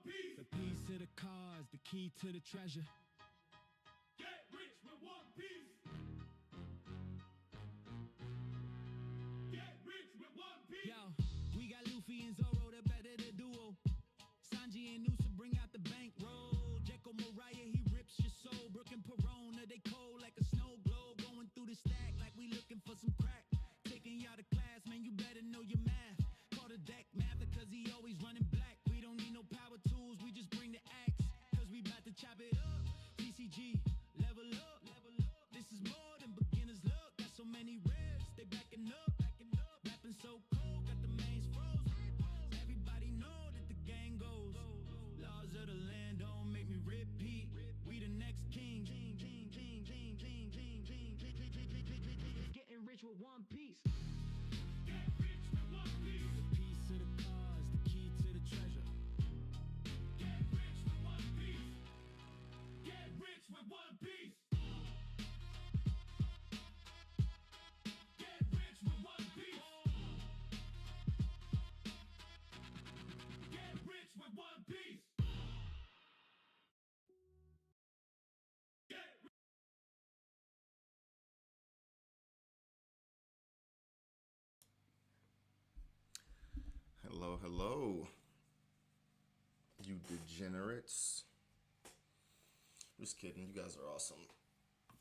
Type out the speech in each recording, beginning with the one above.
piece. The piece to the cars, the key to the treasure. Get rich with one piece. Get rich with one piece. Yo, we got Luffy and Zoro, the better the duo. Sanji and Noosa bring out the bankroll. Jekyll Mariah, he rips your soul. Brooke and Perona, they cold like a snow globe. Going through the stack like we looking for some crack. Taking y'all to class, man, you better know your math. Call the deck mather, cause he always running black. We don't need no power tools, we just bring the axe. Cause we about to chop it up. TCG, level up, level up. This is more than beginner's luck. Got so many reds, they backing up, backing up. Rapping so cold, got the mains froze. Everybody know that the gang goes. Laws of the land don't make me repeat. We the next king. Getting rich with one piece. Get rich with one piece. The piece to the cars, the key to the treasure. Get rich with one piece. Get rich with one piece. Get rich with one piece. Get rich with one piece. Get Hello, hello, you degenerates. Just kidding, you guys are awesome.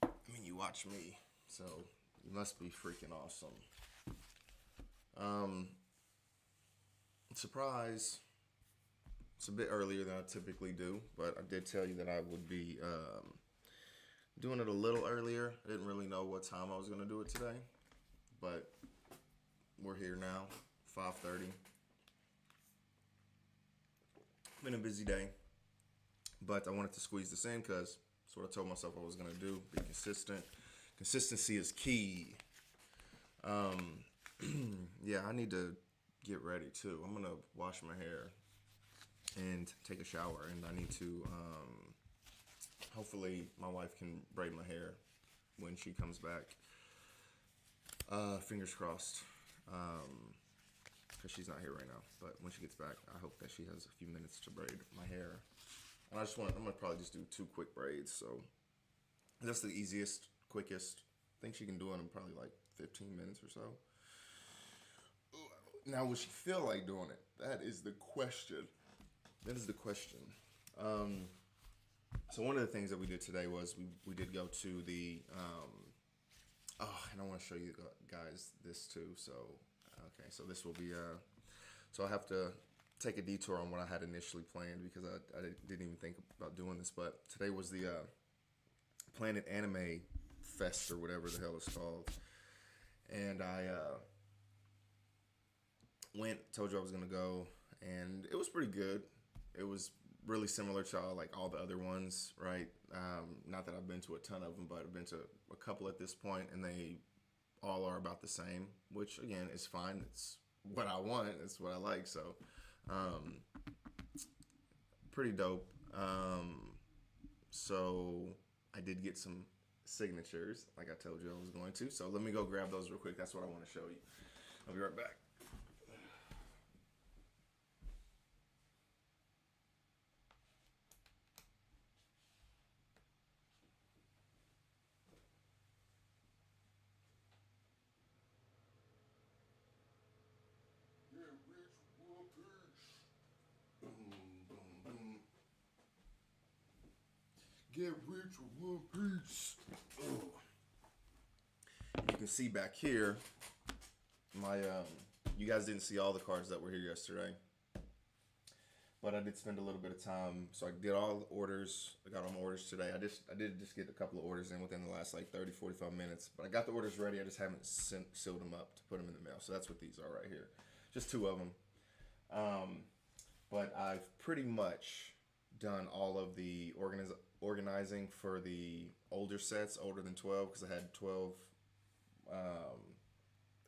I mean, you watch me, so you must be freaking awesome. Surprise. It's a bit earlier than I typically do, but I did tell you that I would be doing it a little earlier. I didn't really know what time I was going to do it today, but we're here now, 5:30. Been a busy day, but I wanted to squeeze this in because that's what I told myself I was going to do. Be consistent. Consistency is key. Yeah, I need to get ready too. I'm going to wash my hair and take a shower, and I need to hopefully my wife can braid my hair when she comes back. Fingers crossed. Because she's not here right now, but when she gets back, I hope that she has a few minutes to braid my hair. And I'm gonna probably just do 2 quick braids, so that's the easiest, quickest. I think she can do it in probably like 15 minutes or so. Now, would she feel like doing it? That is the question. That is the question. So one of the things that we did today was we did go to the, and I want to show you guys this too, so. Okay, so this will be, so I have to take a detour on what I had initially planned because I didn't even think about doing this, but today was the Planet Anime Fest or whatever the hell it's called, and I told you I was going to go, and it was pretty good. It was really similar to like all the other ones, right? Not that I've been to a ton of them, but I've been to a couple at this point, and they all are about the same, which again is fine. It's what I want. It's what I like. So, pretty dope. So I did get some signatures, like I told you I was going to. So let me go grab those real quick. That's what I want to show you. I'll be right back. Get rich with one piece. Boom, boom, boom. Get rich with one piece. Oh. You can see back here, my you guys didn't see all the cards that were here yesterday, but I did spend a little bit of time. So I did all the orders. I got all my orders today. I did just get a couple of orders in within the last like 30, 45 minutes. But I got the orders ready. I just haven't sealed them up to put them in the mail. So that's what these are right here. Just 2 of them. But I've pretty much done all of the organizing for the older sets, older than 12, because I had 12.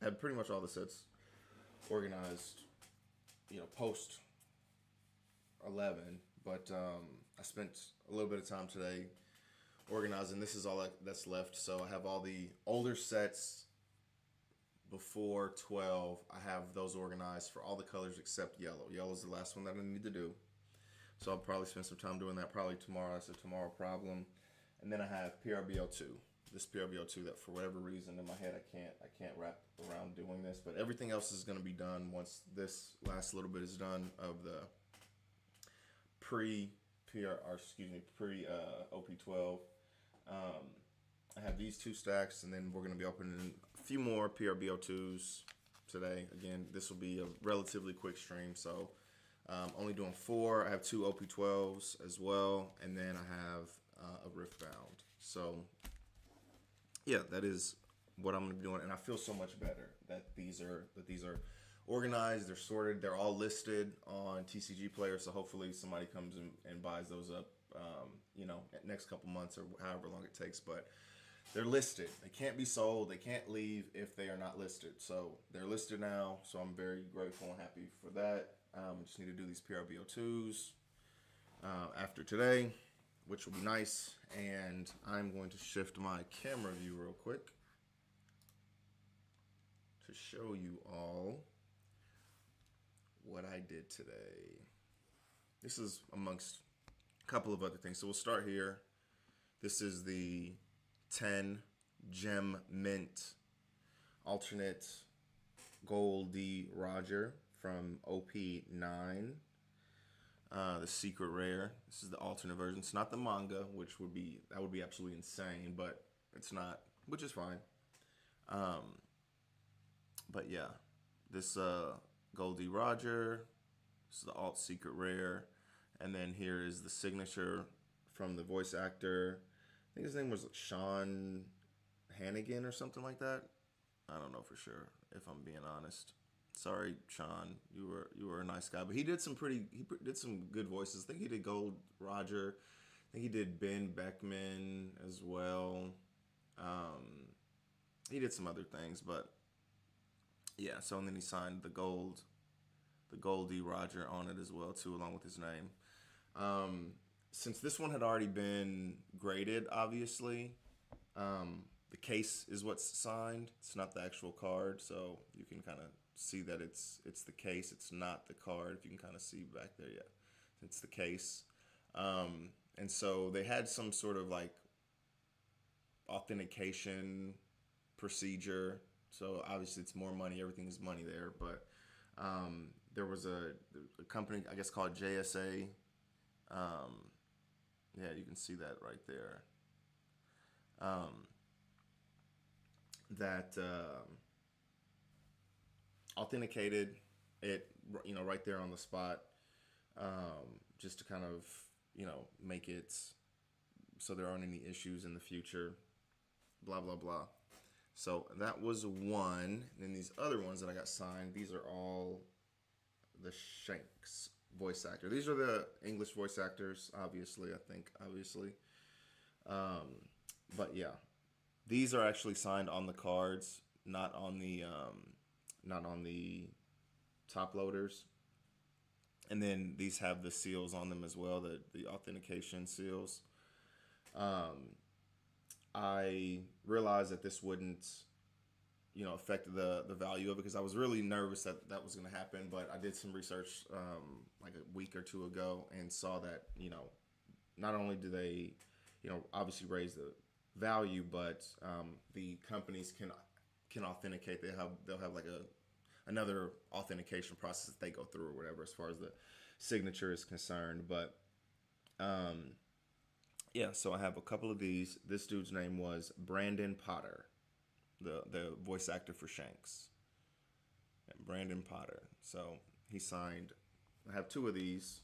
Had pretty much all the sets organized, post 11. But I spent a little bit of time today organizing. This is all that's left. So I have all the older sets before 12. I have those organized for all the colors except yellow. Yellow is the last one that I need to do. So I'll probably spend some time doing that probably tomorrow. That's a tomorrow problem. And then I have PRB-02. This PRB-02 that for whatever reason in my head I can't wrap around doing this, but everything else is going to be done once this last little bit is done of the pre OP-12. I have these 2 stacks, and then we're going to be opening a few more PRB-02s today. Again, this will be a relatively quick stream, so only doing 4. I have 2 OP-12s as well, and then I have a Riftbound. So yeah, that is what I'm going to be doing, and I feel so much better that these are organized, they're sorted, they're all listed on TCG Player. So hopefully somebody comes and buys those up, next couple months or however long it takes. But they're listed. They can't be sold. They can't leave if they are not listed. So they're listed now. So I'm very grateful and happy for that. Just need to do these PRB-02s after today, which will be nice. And I'm going to shift my camera view real quick to show you all what I did today. This is amongst a couple of other things. So we'll start here. This is the 10 gem mint alternate Goldie Roger from OP-9. The secret rare. This is the alternate version. It's not the manga, which would be absolutely insane, but it's not, which is fine. But yeah, this Goldie Roger. This is the alt secret rare, and then here is the signature from the voice actor. I think his name was Sean Hannigan or something like that. I don't know for sure, if I'm being honest. Sorry, Sean. You were a nice guy, but he did some good voices. I think he did Gold Roger. I think he did Ben Beckman as well. He did some other things, but yeah. So and then he signed the Goldie Roger on it as well too, along with his name. Since this one had already been graded, obviously, the case is what's signed. It's not the actual card, so you can kind of see that it's the case. It's not the card. If you can kind of see back there, yeah, it's the case. And so they had some sort of like authentication procedure. So obviously it's more money. Everything is money there, but there was a company, I guess, called JSA. Yeah, you can see that right there. That authenticated it, right there on the spot, just to kind of, make it so there aren't any issues in the future, blah, blah, blah. So that was one. And then these other ones that I got signed, these are all the Shanks voice actor. These are the English voice actors, obviously. But yeah, these are actually signed on the cards, not on the top loaders. And then these have the seals on them as well, the authentication seals. I realized that this wouldn't, affect the value of it, because I was really nervous that was going to happen. But I did some research like a week or two ago and saw that, not only do they, obviously raise the value, but the companies can authenticate. They'll have like another authentication process that they go through or whatever as far as the signature is concerned. But yeah, so I have a couple of these. This dude's name was Brandon Potter, the voice actor for Shanks. And Brandon Potter. So he signed. I have 2 of these.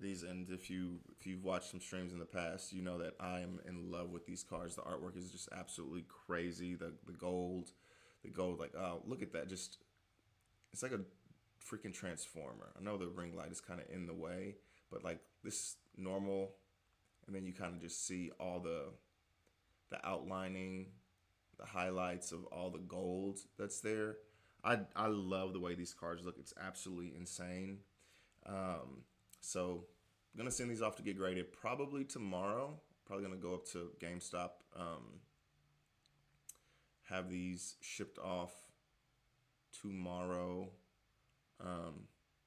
And if you've watched some streams in the past, you know that I am in love with these cards. The artwork is just absolutely crazy. The gold, like, oh, look at that! Just, it's like a freaking transformer. I know the ring light is kind of in the way, but like this normal, and then you kind of just see all the outlining, the highlights of all the gold that's there. I love the way these cards look. It's absolutely insane. So I'm going to send these off to get graded probably tomorrow. Probably going to go up to GameStop, have these shipped off tomorrow.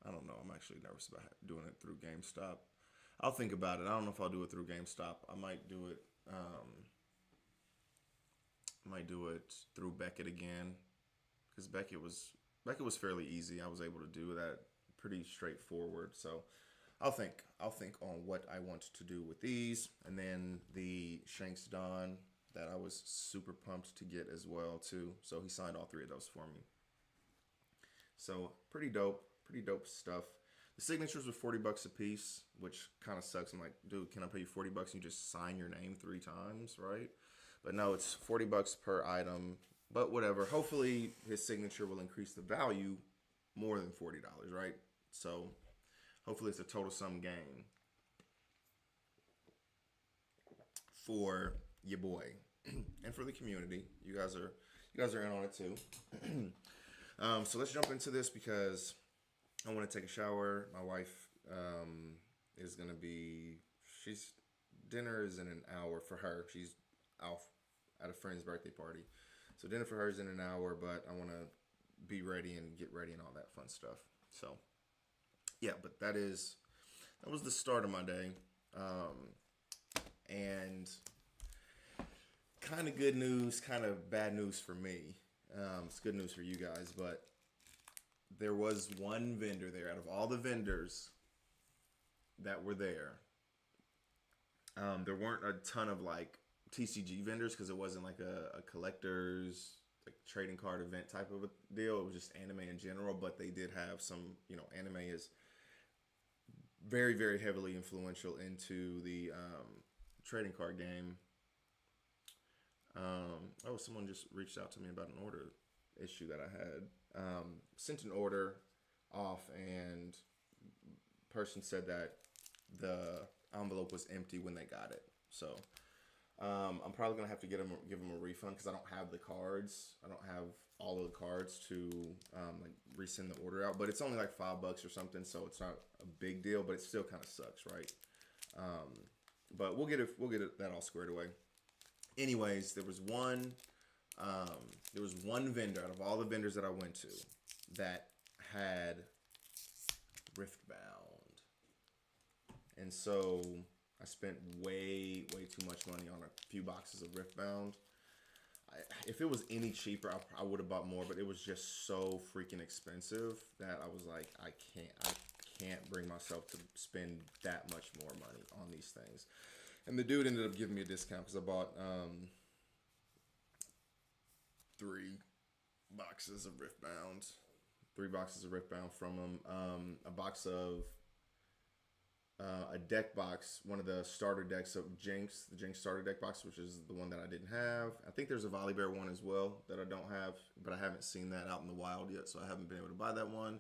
I don't know. I'm actually nervous about doing it through GameStop. I'll think about it. I don't know if I'll do it through GameStop. I might do it. Might do it through Beckett again, because Beckett was fairly easy. I was able to do that pretty straightforward. So I'll think on what I want to do with these, and then the Shanks Don that I was super pumped to get as well too. So he signed all three of those for me. So pretty dope stuff. The signatures were $40 a piece, which kind of sucks. I'm like, dude, can I pay you $40 and you just sign your name 3 times, right? But no, it's $40 per item. But whatever. Hopefully his signature will increase the value more than $40, right? So hopefully it's a total sum gain for your boy and for the community. You guys are in on it too. So let's jump into this because I want to take a shower. My wife is gonna be. Dinner is in an hour for her. She's out at a friend's birthday party, so dinner for her is in an hour. But I want to be ready and get ready and all that fun stuff. So yeah, but that was the start of my day, and kind of good news, kind of bad news for me. It's good news for you guys, but there was one vendor there out of all the vendors that were there. There weren't a ton of like TCG vendors because it wasn't like a collector's like trading card event type of a deal. It was just anime in general, but they did have some, anime is very, very heavily influential into the trading card game. Someone just reached out to me about an order issue that I had. Sent an order off, and person said that the envelope was empty when they got it. So I'm probably gonna have to give them a refund because I don't have the cards. I don't have all of the cards to like resend the order out. But it's only like $5 or something, so it's not a big deal. But it still kind of sucks, right? But we'll get that all squared away. Anyways, there was one vendor out of all the vendors that I went to that had Riftbound, and so I spent way too much money on a few boxes of Riftbound. If it was any cheaper, I would have bought more, but it was just so freaking expensive that I was like, I can't bring myself to spend that much more money on these things. And the dude ended up giving me a discount because I bought 3 boxes of Riftbound. 3 boxes of Riftbound from him. A box of a deck box, one of the starter decks of Jinx, the Jinx starter deck box, which is the one that I didn't have. I think there's a Volibear one as well that I don't have, but I haven't seen that out in the wild yet, so I haven't been able to buy that one.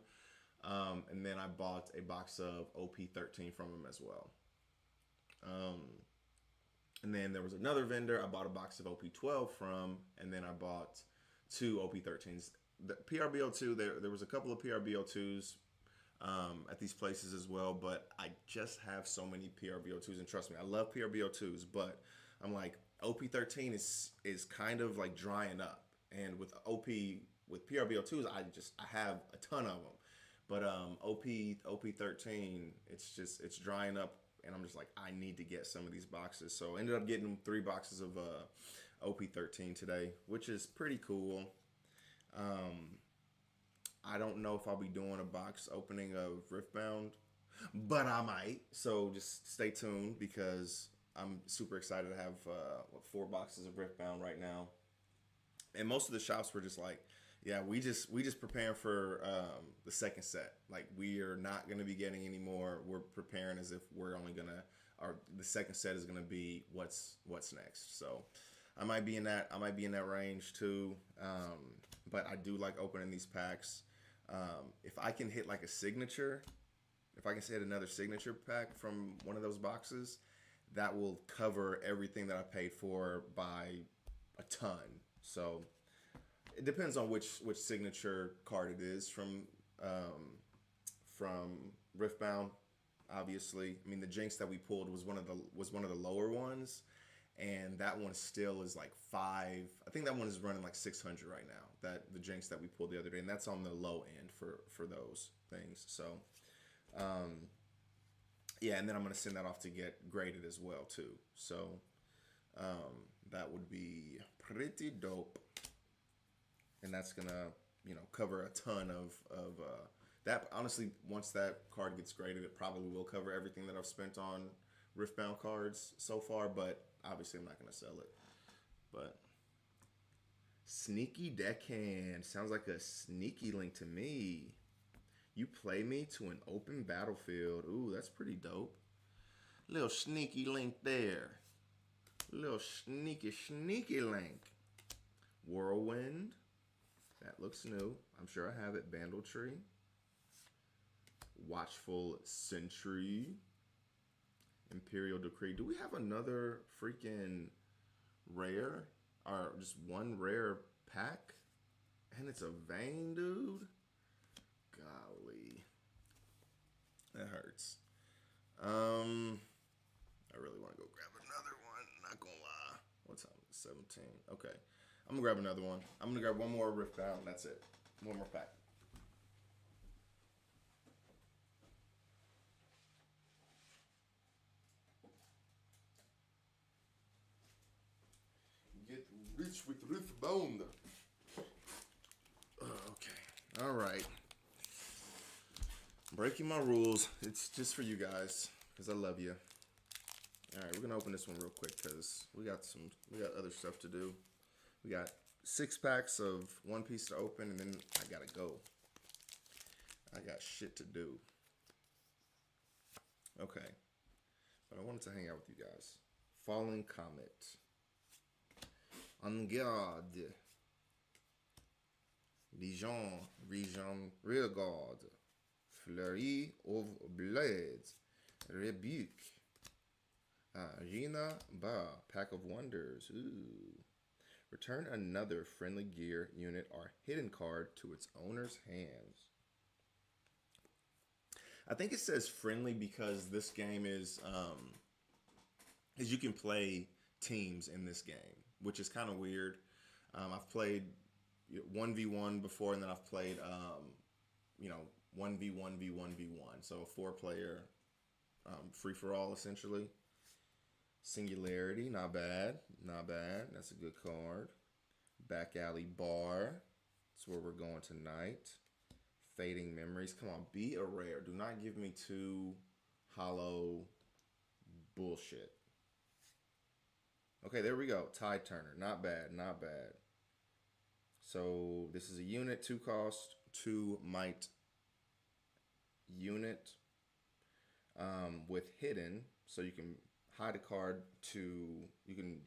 And then I bought a box of OP-13 from him as well. And then there was another vendor I bought a box of OP-12 from, and then I bought 2 OP-13s. The PRB-02, there was a couple of PRB-02s at these places as well, but I just have so many PRB-02s, and trust me, I love PRB-02s, but I'm like, OP-13 is kind of like drying up, and with PRB-02s, I have a ton of them, but OP-13, it's drying up. And I'm just like, I need to get some of these boxes. So I ended up getting 3 boxes of OP-13 today, which is pretty cool. I don't know if I'll be doing a box opening of Riftbound, but I might. So just stay tuned because I'm super excited to have 4 boxes of Riftbound right now. And most of the shops were just like, yeah, we just preparing for the second set. Like, we are not gonna be getting any more. We're preparing as if we're only gonna, or the second set is gonna be what's next. So I might be in that range too. But I do like opening these packs. If I can hit like a signature, if I can hit another signature pack from one of those boxes, that will cover everything that I paid for by a ton. So it depends on which signature card it is from Riftbound. Obviously, I mean, the Jinx that we pulled was one of the lower ones, and that one still is like 5. I think that one is running like 600 right now. That the Jinx that we pulled the other day, and that's on the low end for those things. So, yeah, and then I'm gonna send that off to get graded as well too. So, that would be pretty dope, and that's gonna cover a ton of that. Honestly, once that card gets graded, it probably will cover everything that I've spent on Riftbound cards so far, but obviously I'm not going to sell it. But sneaky deckhand sounds like a sneaky link to me. You play me to an open battlefield. Ooh, that's pretty dope. Little sneaky link there. Little sneaky link. Whirlwind. That looks new. I'm sure I have it. Bandletree. Watchful Sentry. Imperial Decree. Do we have another freaking rare? Or just one rare pack? And it's a Vayne, dude? Golly. That hurts. I really want to go grab another one. Not gonna lie. What time is it? 17. Okay. I'm gonna grab another one. I'm gonna grab one more Riftbound. That's it. One more pack. Get rich with Riftbound. Okay. All right. Breaking my rules. It's just for you guys because I love you. All right, we're gonna open this one real quick because we got other stuff to do. We got 6 packs of One Piece to open, and then I gotta go. I got shit to do. Okay, but I wanted to hang out with you guys. Falling Comet. En garde. Region, rearguard. Flurry of Blades. Rebuke. Arena Ba. Pack of Wonders. Ooh. Return another friendly gear unit or hidden card to its owner's hands. I think it says friendly because this game is you can play teams in this game, which is kind of weird. I've played 1v1 before, and then I've played 1v1v1v1, so a 4-player free-for-all essentially. Singularity, not bad, not bad. That's a good card. Back Alley Bar, that's where we're going tonight. Fading Memories, come on, be a rare. Do not give me 2 hollow bullshit. Okay, there we go. Tide Turner, not bad, not bad. So this is a unit, 2 cost, 2 might unit with hidden, so you can hide a card to, you can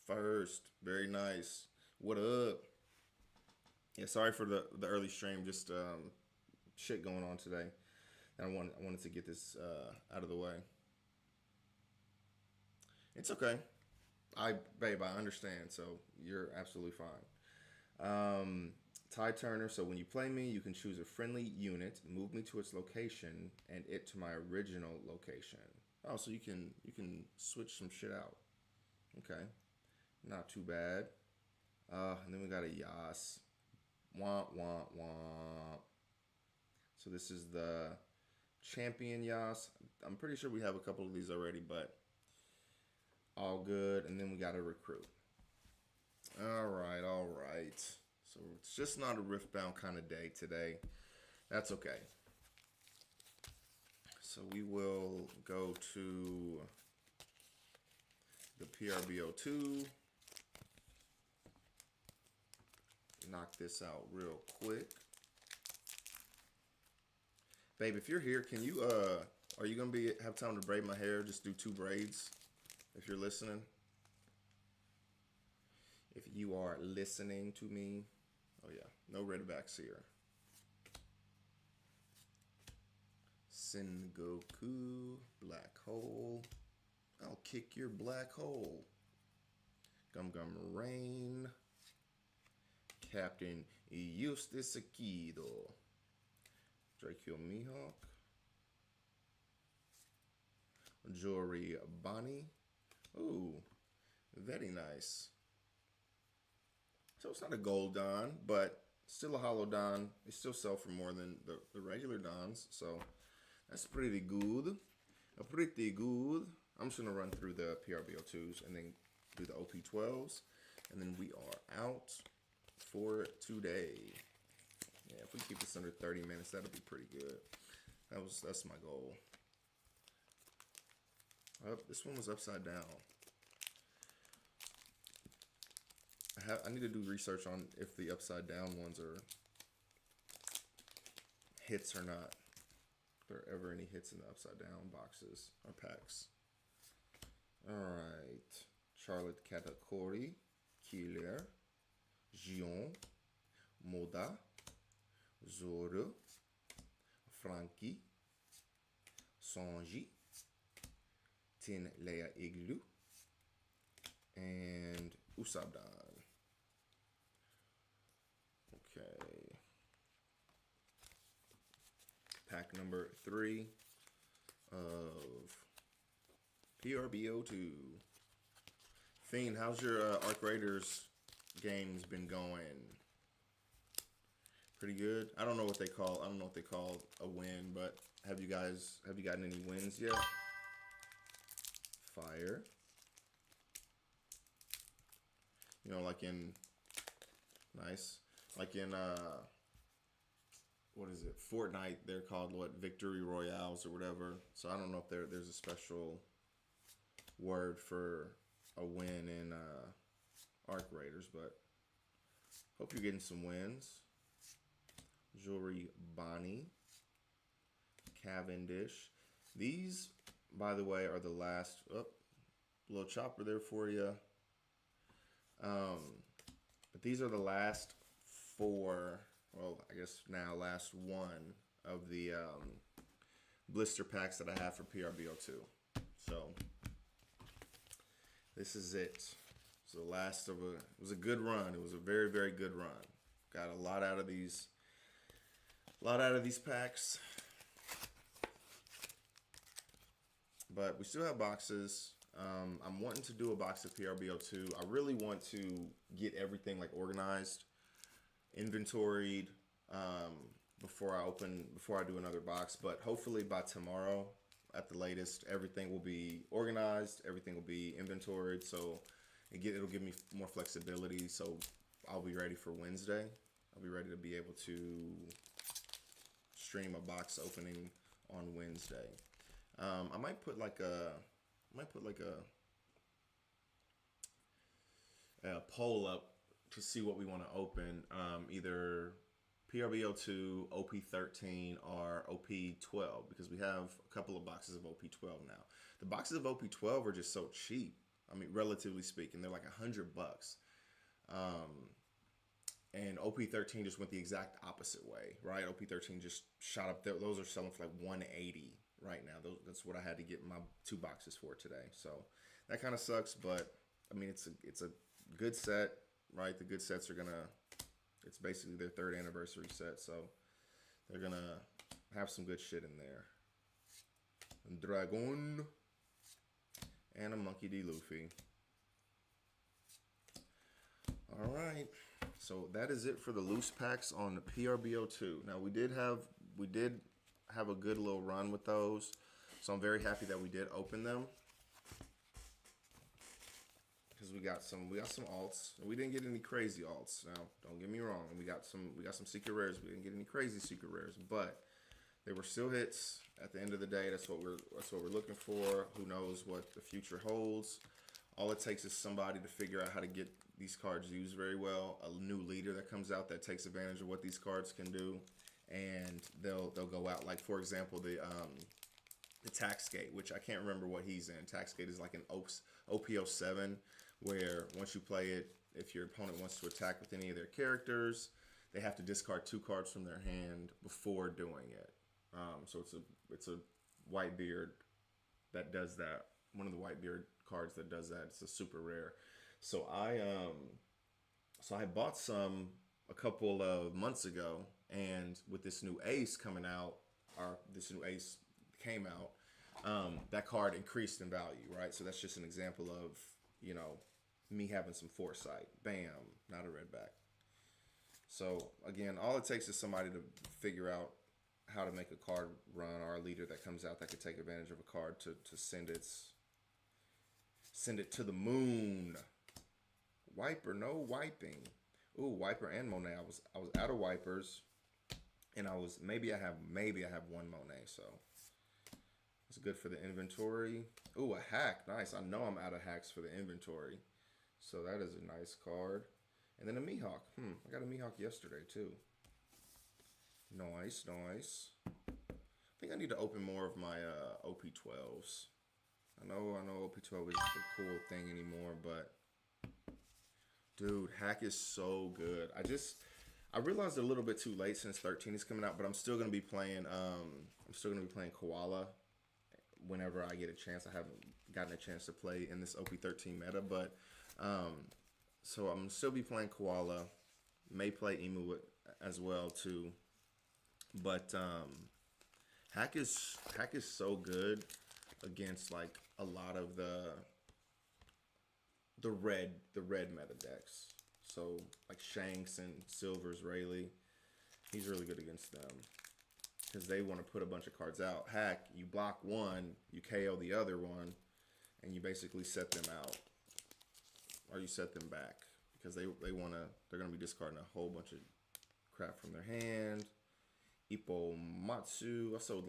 first, very nice. What up? Yeah, sorry for the early stream, just shit going on today. And I wanted to get this out of the way. It's okay. Babe, I understand, so you're absolutely fine. Tide Turner, so when you play me, you can choose a friendly unit, move me to its location, and it to my original location. Oh, so you can switch some shit out. Okay. Not too bad. And then we got a Yas. Womp, womp, womp. So this is the champion Yas. I'm pretty sure we have a couple of these already, but all good. And then we got a recruit. All right, all right. So it's just not a Riftbound kind of day today. That's okay. So we will go to the PRB-02. Knock this out real quick. Babe, if you're here, can you are you gonna have time to braid my hair? Just do 2 braids if you're listening. If you are listening to me. Oh yeah, no redbacks here. Sengoku, Black Hole. I'll kick your black hole. Gum Gum Rain. Captain Eustace Akido. Draco Mihawk. Jory Bonnie. Ooh, very nice. So it's not a gold Don, but still a hollow Don. They still sell for more than the regular Dons, so that's pretty good. Pretty good. I'm just gonna run through the PRB-02s and then do the OP-12s, and then we are out for today. Yeah, if we keep this under 30 minutes, that'll be pretty good. That's my goal. This one was upside down. I need to do research on if the upside down ones are hits or not. If there are ever any hits in the upside down boxes or packs. Alright. Charlotte Katakori, Killer, Gion, Moda, Zoro, Frankie, Sanji, Tin Leia Igloo, and Usabdan. Okay. Pack number 3 of PRB-02. Fiend, how's your Arc Raiders games been going? Pretty good. I don't know what they call a win, but have you gotten any wins yet? Fire. You know, like in nice. Like in what is it? Fortnite, they're called what? Victory Royales or whatever. So I don't know if there's a special word for a win in Arc Raiders, but hope you're getting some wins. Jewelry Bonnie, Cavendish. These, by the way, are the last. Oh, little chopper there for you. But these are the last 4. Well, I guess now last one of the blister packs that I have for PRB-02. So this is it. It's the last of a. It was a good run. It was a very, very good run. Got a lot out of these. Packs. But we still have boxes. I'm wanting to do a box of PRB-02. I really want to get everything like organized, inventoried, before I do another box. But hopefully by tomorrow, at the latest, everything will be organized. Everything will be inventoried. So it'll give me more flexibility. So I'll be ready for Wednesday. I'll be ready to be able to stream a box opening on Wednesday. I might put like a poll up to see what we want to open. Either PRB-02, OP-13, or OP-12, because we have a couple of boxes of OP-12 now. The boxes of OP-12 are just so cheap. I mean, relatively speaking, they're like $100. And OP-13 just went the exact opposite way, right? OP-13 just shot up there. Those are selling for like $180 right now. That's what I had to get my 2 boxes for today. So that kind of sucks, but I mean, it's a good set, right? The good sets are it's basically their 3rd anniversary set, so they're gonna have some good shit in there. Dragon and a Monkey D. Luffy. All right. So that is it for the loose packs on the PRB-02. Now we did have a good little run with those, so I'm very happy that we did open them, because we got some alts. We didn't get any crazy alts. Now don't get me wrong, we got some secret rares. We didn't get any crazy secret rares, but they were still hits. At the end of the day, that's what we're looking for. Who knows what the future holds? All it takes is somebody to figure out how to get these cards used very well. A new leader that comes out that takes advantage of what these cards can do, and they'll go out. Like for example, the Taxgate, which I can't remember what he's in. Taxgate is like an OP-07, where once you play it, if your opponent wants to attack with any of their characters, they have to discard 2 cards from their hand before doing it. So it's a Whitebeard that does that. One of the Whitebeard cards that does that. It's a super rare. So I bought some a couple of months ago, and with this new Ace coming out, or this new Ace came out, that card increased in value, right? So that's just an example of, me having some foresight. Bam, not a red back. So again, all it takes is somebody to figure out how to make a card run, or a leader that comes out that could take advantage of a card to send it to the moon. Wiper, no wiping. Ooh, Wiper and Monet. I was out of wipers, and maybe I have one Monet, so it's good for the inventory. Ooh, a hack, nice. I know I'm out of hacks for the inventory, so that is a nice card. And then a Mihawk. I got a Mihawk yesterday too. Nice. I think I need to open more of my OP-12s. I know OP-12 isn't a cool thing anymore, but dude, hack is so good. I realized a little bit too late since 13 is coming out, but I'm still gonna be playing. I'm still gonna be playing Koala whenever I get a chance. I haven't gotten a chance to play in this OP-13 meta, but so I'm gonna still be playing Koala. May play Emu as well too, but hack is so good against like a lot of the red meta decks. So like Shanks and Silver's Rayleigh, he's really good against them because they want to put a bunch of cards out. Hack, you block one, you KO the other one, and you basically set them out, or you set them back because they're gonna be discarding a whole bunch of crap from their hand. Ippomatsu, I sold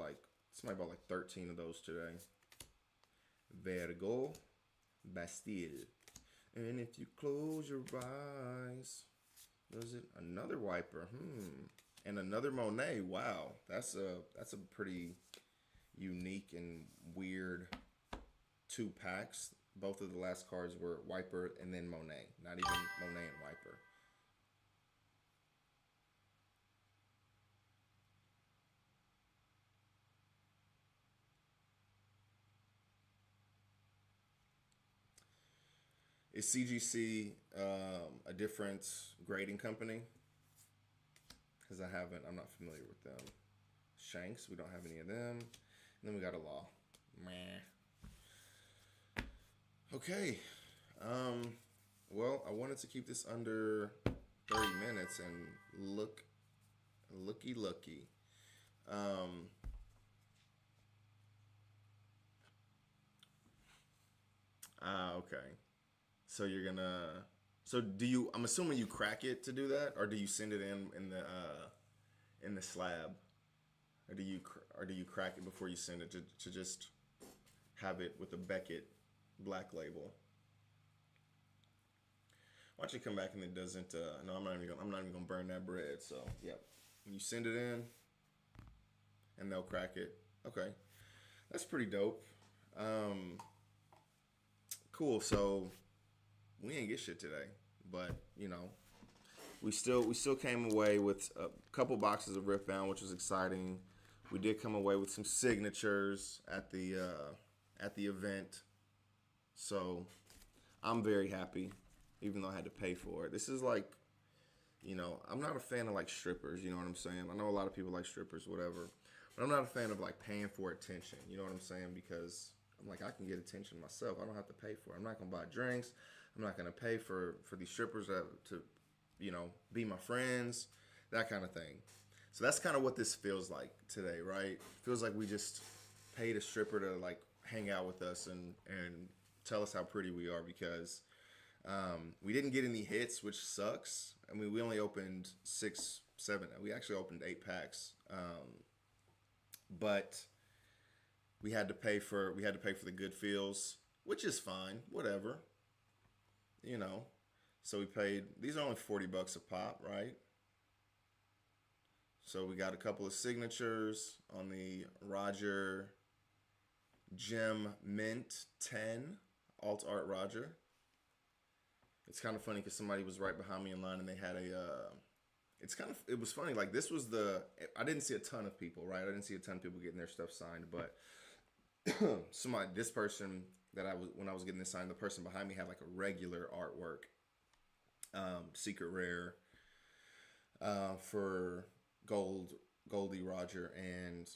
somebody bought like 13 of those today. Vergo, Bastille. And if you close your eyes, was it another Wiper? And another Monet. Wow, that's a pretty unique and weird 2 packs. Both of the last cards were Wiper and then Monet. Not even Monet and Wiper. Is CGC a different grading company? Because I'm not familiar with them. Shanks, we don't have any of them. And then we got a Law. Meh. Okay. Well, I wanted to keep this under 30 minutes, and looky. Okay. So you're gonna. So I'm assuming you crack it to do that, or do you send it in the slab, or do you crack it before you send it to just have it with a Beckett black label? Why don't you come back and it doesn't? No, I'm not even gonna burn that bread. So yep, you send it in, and they'll crack it. Okay, that's pretty dope. Cool. So we ain't get shit today, but we still came away with a couple boxes of Riftbound, which was exciting. We did come away with some signatures at the event, so I'm very happy, even though I had to pay for it. This is like, I'm not a fan of like strippers. You know what I'm saying? I know a lot of people like strippers, whatever, but I'm not a fan of like paying for attention. You know what I'm saying? Because I'm like, I can get attention myself. I don't have to pay for it. I'm not gonna buy drinks. I'm not gonna pay for these strippers to be my friends, that kind of thing. So that's kind of what this feels like today, right? It feels like we just paid a stripper to like hang out with us and tell us how pretty we are, because we didn't get any hits, which sucks. I mean, we only opened 6, 7. We actually opened 8 packs, but we had to pay for the good feels, which is fine, whatever. So we paid. These are only $40 a pop, right? So we got a couple of signatures on the Roger Gem Mint 10 Alt Art Roger. It's kind of funny because somebody was right behind me in line and they had it was funny. Like, this was I didn't see a ton of people, right? I didn't see a ton of people getting their stuff signed, but this person when I was getting this signed, the person behind me had like a regular artwork, secret rare, for Goldie Roger, and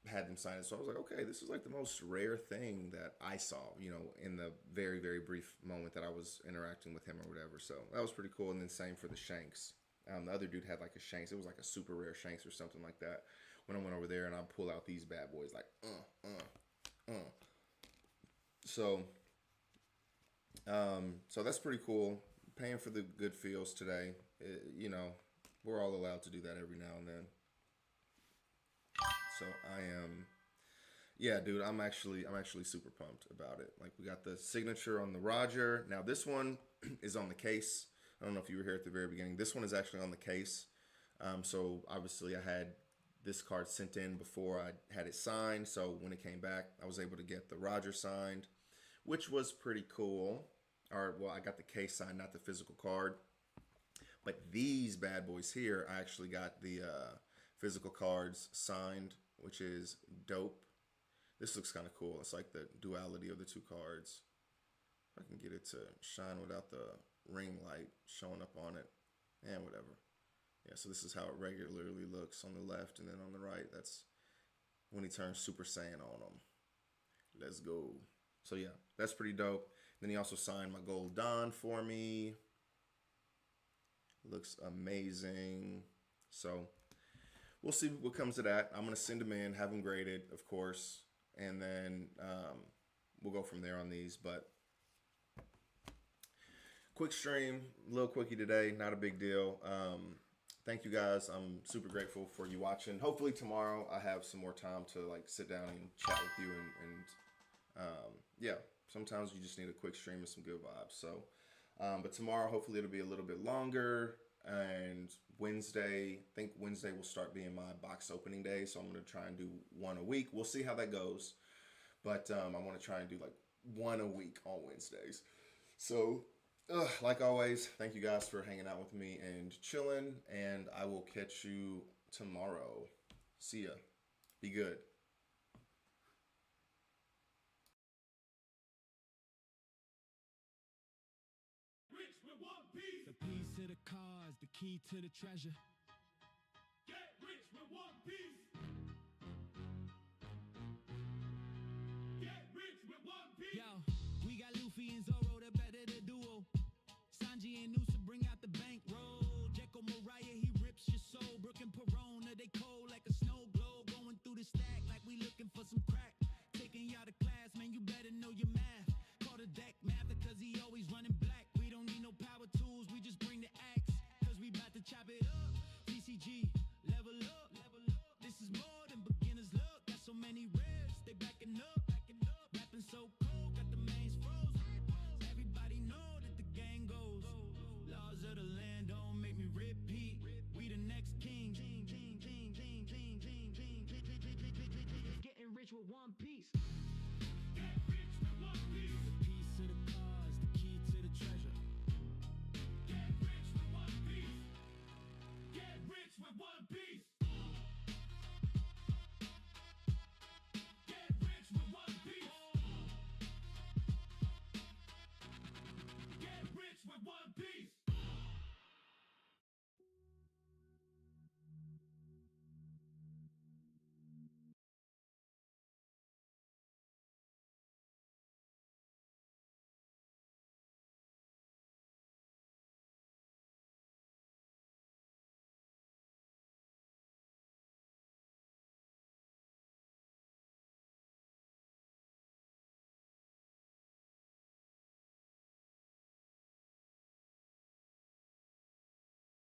had them sign it. So I was like, okay, this is like the most rare thing that I saw, in the very, very brief moment that I was interacting with him or whatever. So that was pretty cool. And then same for the Shanks. The other dude had like a Shanks. It was like a super rare Shanks or something like that. When I went over there and I pull out these bad boys like, So, so that's pretty cool. Paying for the good feels today. We're all allowed to do that every now and then. So I am, yeah, dude, I'm actually super pumped about it. Like, we got the signature on the Roger. Now this one is on the case. I don't know if you were here at the very beginning. This one is actually on the case. So obviously I had this card sent in before I had it signed. So when it came back, I was able to get the Roger signed, which was pretty cool. I got the case signed, not the physical card. But these bad boys here, I actually got the physical cards signed, which is dope. This looks kind of cool. It's like the duality of the two cards. If I can get it to shine without the ring light showing up on it, and whatever. Yeah, so this is how it regularly looks on the left, and then on the right, that's when he turns Super Saiyan on them. Let's go. So yeah, that's pretty dope. Then he also signed my Gold Dawn for me. Looks amazing. So we'll see what comes of that. I'm going to send them in, have them graded, of course, and then we'll go from there on these. But quick stream, little quickie today, not a big deal. Thank you guys. I'm super grateful for you watching. Hopefully tomorrow I have some more time to like sit down and chat with you and yeah, sometimes you just need a quick stream and some good vibes. So, but tomorrow hopefully it'll be a little bit longer, and Wednesday, I think Wednesday will start being my box opening day. So I'm going to try and do one a week. We'll see how that goes. But I want to try and do like one a week on Wednesdays. So like always, thank you guys for hanging out with me and chilling, and I will catch you tomorrow. See ya. Be good. Rich with one piece. The piece to the cars, the key to the treasure. Get rich with one piece. Get rich with one piece. Yo, we got Luffy and Zoro, the better the duo. Sanji and Noosa bring out the bankroll. Jekko Mariah, he rips your soul. Brooke and Perona, they cold like a snow globe. Going through the stack like we looking for some crack. Taking y'all to class, man, you better know your math. Call the deck math because he always running black. We don't need no power tools, we just bring the axe. Cause we about to chop it up. TCG, level up, level up. This is more than beginner's luck. Got so many ribs, they backing up, backing up. Rapping so cold, got the mains froze. Everybody know that the gang goes. Laws of the land don't make me repeat. We the next king. Getting rich with one piece.